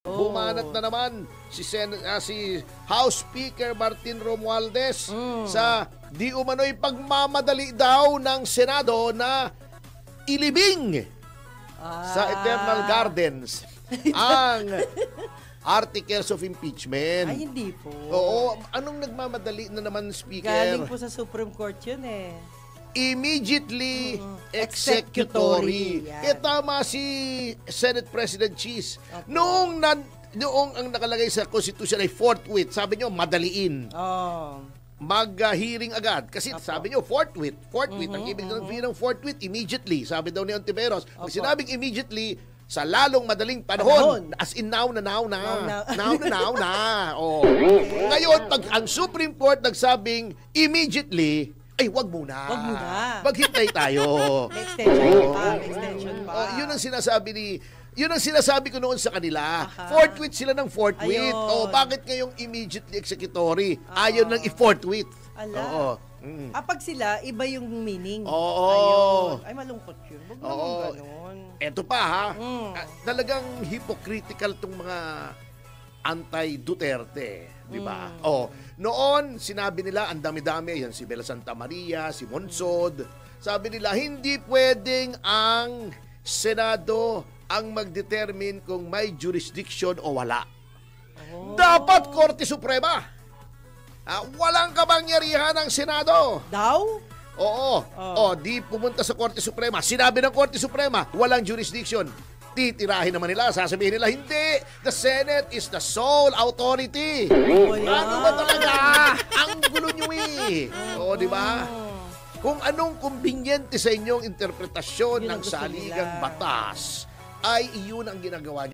Bumanat na naman si House Speaker Martin Romualdez sa di umano'y pagmamadali daw ng Senado na ilibing sa Eternal Gardens ang articles of impeachment. Ay, hindi po. Oo, anong nagmamadali na naman, Speaker? Galing po sa Supreme Court yun eh. Immediately executory. Tama si Senate President Cheese. Okay. Noong ang nakalagay sa Constitution ay forthwith, sabi nyo, madaliin. Mag-hearing agad. Kasi sabi nyo, forthwith. Ang ibig ng forthwith, immediately. Sabi daw ni Ontiveros. Pag sinabing immediately, sa lalong madaling panahon. As in now na. Oh. Ngayon, pag ang Supreme Court nagsabing immediately, ay, wag muna. Maghintay tayo. Extension pa. Yun ang sinasabi ko noon sa kanila. Forthwith sila ng forthwith. Bakit ngayong immediately executory? Ayaw nang i-forthwith. Oo. Pag sila, iba yung meaning. Oo. Ay, malungkot yun. Wag naman ganun. Eto pa ha. Talagang hypocritical tong mga anti-Duterte. Diba? Noon, sinabi nila, ang dami-dami, yan si Bella Santa Maria, si Monsod, sabi nila, hindi pwedeng ang Senado ang mag-determine kung may jurisdiction o wala. Dapat Korte Suprema. Walang kapangyarihan ang Senado. Daw? Oo. Di pumunta sa Korte Suprema. Sinabi ng Korte Suprema, walang jurisdiction. Titirahin naman nila, sasabihin nila, hindi, the Senate is the sole authority. Ano ba talaga? Ang gulo nyo eh. Di ba? Kung anong kumbinyente sa inyong interpretasyon ng saligang batas, ay iyon ang ginagawa nyo.